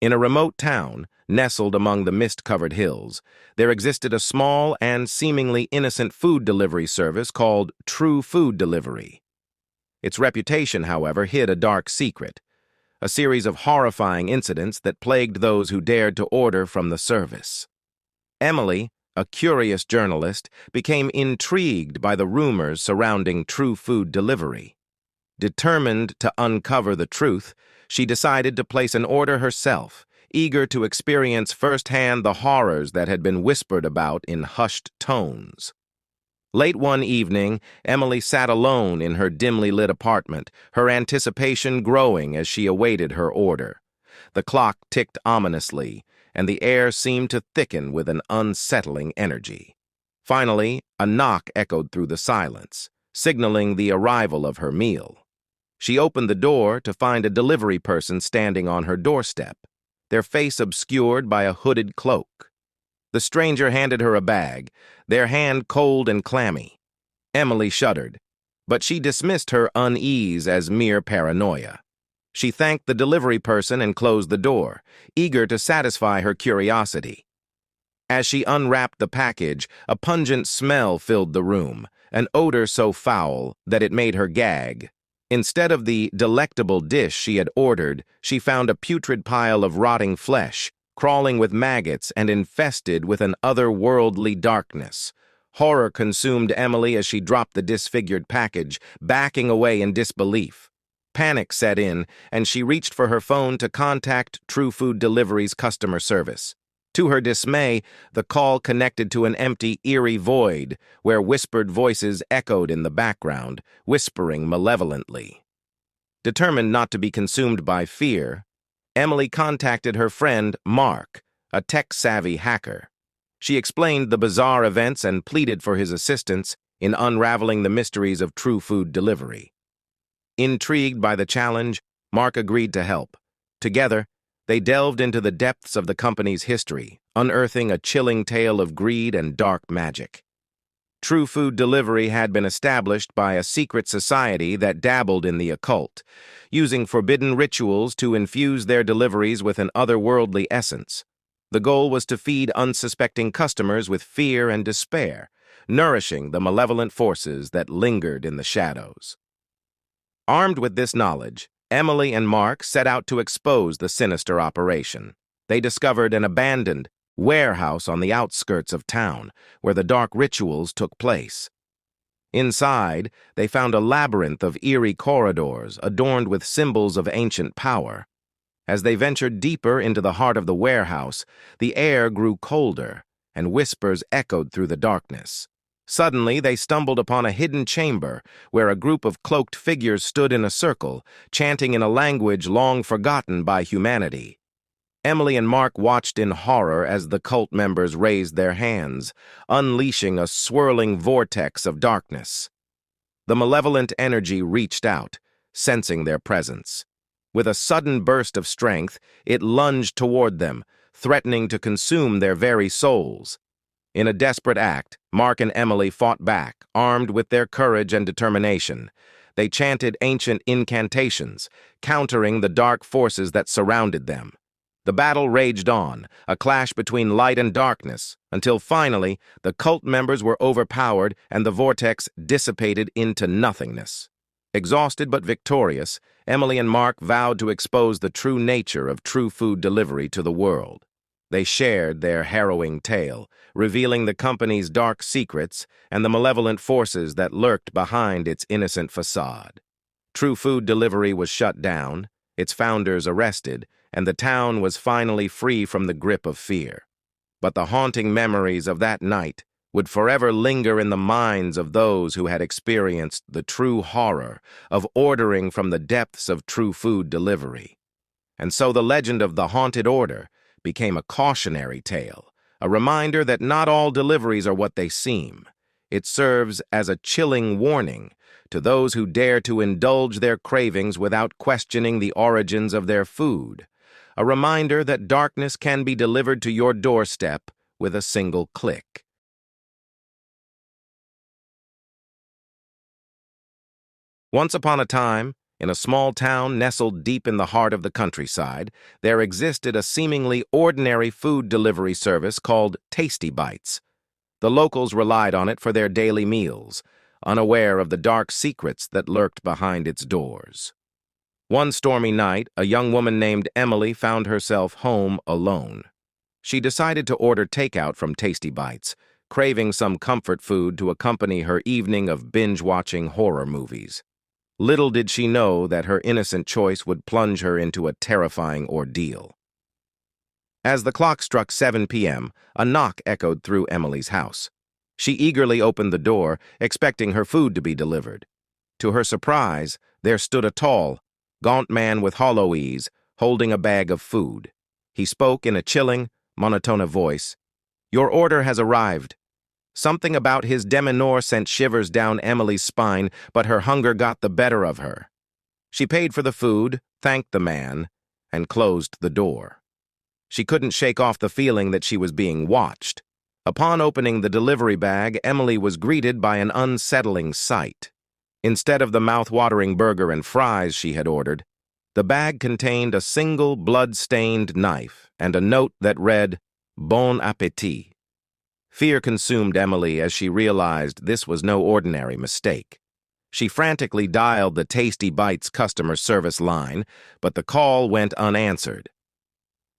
In a remote town, nestled among the mist-covered hills, there existed a small and seemingly innocent food delivery service called True Food Delivery. Its reputation, however, hid a dark secret, a series of horrifying incidents that plagued those who dared to order from the service. Emily, a curious journalist, became intrigued by the rumors surrounding True Food Delivery. Determined to uncover the truth, she decided to place an order herself, eager to experience firsthand the horrors that had been whispered about in hushed tones. Late one evening, Emily sat alone in her dimly lit apartment, her anticipation growing as she awaited her order. The clock ticked ominously, and the air seemed to thicken with an unsettling energy. Finally, a knock echoed through the silence, signaling the arrival of her meal. She opened the door to find a delivery person standing on her doorstep, their face obscured by a hooded cloak. The stranger handed her a bag, their hand cold and clammy. Emily shuddered, but she dismissed her unease as mere paranoia. She thanked the delivery person and closed the door, eager to satisfy her curiosity. As she unwrapped the package, a pungent smell filled the room, an odor so foul that it made her gag. Instead of the delectable dish she had ordered, she found a putrid pile of rotting flesh, crawling with maggots and infested with an otherworldly darkness. Horror consumed Emily as she dropped the disfigured package, backing away in disbelief. Panic set in, and she reached for her phone to contact True Food Delivery's customer service. To her dismay, the call connected to an empty, eerie void, where whispered voices echoed in the background, whispering malevolently. Determined not to be consumed by fear, Emily contacted her friend, Mark, a tech-savvy hacker. She explained the bizarre events and pleaded for his assistance in unraveling the mysteries of True Food Delivery. Intrigued by the challenge, Mark agreed to help. Together, they delved into the depths of the company's history, unearthing a chilling tale of greed and dark magic. True Food Delivery had been established by a secret society that dabbled in the occult, using forbidden rituals to infuse their deliveries with an otherworldly essence. The goal was to feed unsuspecting customers with fear and despair, nourishing the malevolent forces that lingered in the shadows. Armed with this knowledge, Emily and Mark set out to expose the sinister operation. They discovered an abandoned warehouse on the outskirts of town, where the dark rituals took place. Inside, they found a labyrinth of eerie corridors adorned with symbols of ancient power. As they ventured deeper into the heart of the warehouse, the air grew colder, and whispers echoed through the darkness. Suddenly, they stumbled upon a hidden chamber where a group of cloaked figures stood in a circle, chanting in a language long forgotten by humanity. Emily and Mark watched in horror as the cult members raised their hands, unleashing a swirling vortex of darkness. The malevolent energy reached out, sensing their presence. With a sudden burst of strength, it lunged toward them, threatening to consume their very souls. In a desperate act, Mark and Emily fought back, armed with their courage and determination. They chanted ancient incantations, countering the dark forces that surrounded them. The battle raged on, a clash between light and darkness, until finally the cult members were overpowered and the vortex dissipated into nothingness. Exhausted but victorious, Emily and Mark vowed to expose the true nature of True Food Delivery to the world. They shared their harrowing tale, revealing the company's dark secrets and the malevolent forces that lurked behind its innocent facade. True Food Delivery was shut down, its founders arrested, and the town was finally free from the grip of fear. But the haunting memories of that night would forever linger in the minds of those who had experienced the true horror of ordering from the depths of True Food Delivery. And so the legend of the Haunted Order became a cautionary tale, a reminder that not all deliveries are what they seem. It serves as a chilling warning to those who dare to indulge their cravings without questioning the origins of their food, a reminder that darkness can be delivered to your doorstep with a single click. Once upon a time, In a small town nestled deep in the heart of the countryside, there existed a seemingly ordinary food delivery service called Tasty Bites. The locals relied on it for their daily meals, unaware of the dark secrets that lurked behind its doors. One stormy night, a young woman named Emily found herself home alone. She decided to order takeout from Tasty Bites, craving some comfort food to accompany her evening of binge-watching horror movies. Little did she know that her innocent choice would plunge her into a terrifying ordeal. As the clock struck 7 p.m., a knock echoed through Emily's house. She eagerly opened the door, expecting her food to be delivered. To her surprise, there stood a tall, gaunt man with hollow ease, holding a bag of food. He spoke in a chilling, monotone voice. "Your order has arrived." Something about his demeanor sent shivers down Emily's spine, but her hunger got the better of her. She paid for the food, thanked the man, and closed the door. She couldn't shake off the feeling that she was being watched. Upon opening the delivery bag, Emily was greeted by an unsettling sight. Instead of the mouth-watering burger and fries she had ordered, the bag contained a single blood-stained knife and a note that read, "Bon appétit." Fear consumed Emily as she realized this was no ordinary mistake. She frantically dialed the Tasty Bites customer service line, but the call went unanswered.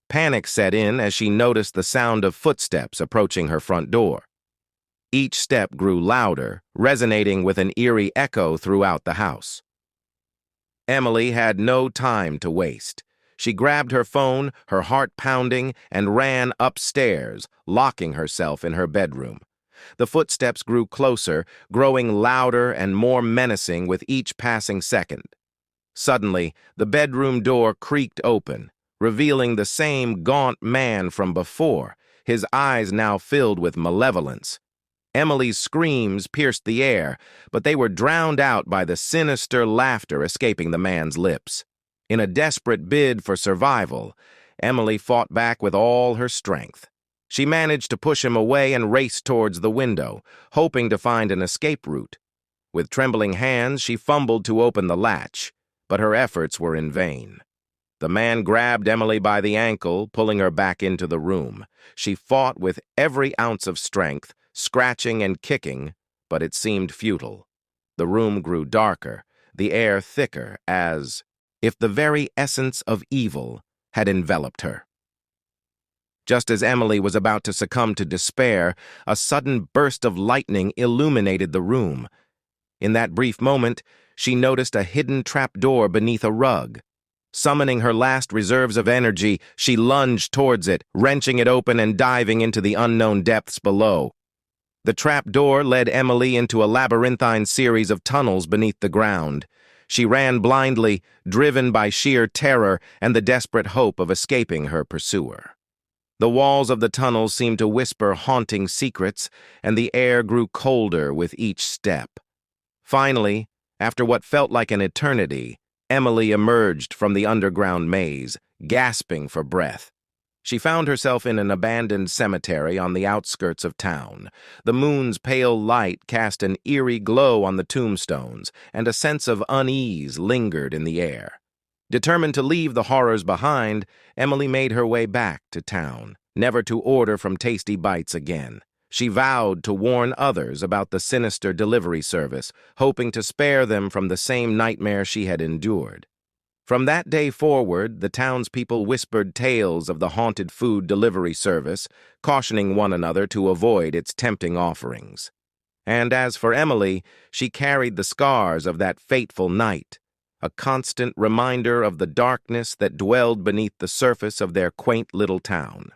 Panic set in as she noticed the sound of footsteps approaching her front door. Each step grew louder, resonating with an eerie echo throughout the house. Emily had no time to waste. She grabbed her phone, her heart pounding, and ran upstairs, locking herself in her bedroom. The footsteps grew closer, growing louder and more menacing with each passing second. Suddenly, the bedroom door creaked open, revealing the same gaunt man from before, his eyes now filled with malevolence. Emily's screams pierced the air, but they were drowned out by the sinister laughter escaping the man's lips. In a desperate bid for survival, Emily fought back with all her strength. She managed to push him away and raced towards the window, hoping to find an escape route. With trembling hands, she fumbled to open the latch, but her efforts were in vain. The man grabbed Emily by the ankle, pulling her back into the room. She fought with every ounce of strength, scratching and kicking, but it seemed futile. The room grew darker, the air thicker, as if the very essence of evil had enveloped her. Just as Emily was about to succumb to despair, a sudden burst of lightning illuminated the room. In that brief moment, she noticed a hidden trapdoor beneath a rug. Summoning her last reserves of energy, she lunged towards it, wrenching it open and diving into the unknown depths below. The trapdoor led Emily into a labyrinthine series of tunnels beneath the ground. She ran blindly, driven by sheer terror and the desperate hope of escaping her pursuer. The walls of the tunnels seemed to whisper haunting secrets, and the air grew colder with each step. Finally, after what felt like an eternity, Emily emerged from the underground maze, gasping for breath. She found herself in an abandoned cemetery on the outskirts of town. The moon's pale light cast an eerie glow on the tombstones, and a sense of unease lingered in the air. Determined to leave the horrors behind, Emily made her way back to town, never to order from Tasty Bites again. She vowed to warn others about the sinister delivery service, hoping to spare them from the same nightmare she had endured. From that day forward, the townspeople whispered tales of the haunted food delivery service, cautioning one another to avoid its tempting offerings. And as for Emily, she carried the scars of that fateful night, a constant reminder of the darkness that dwelled beneath the surface of their quaint little town.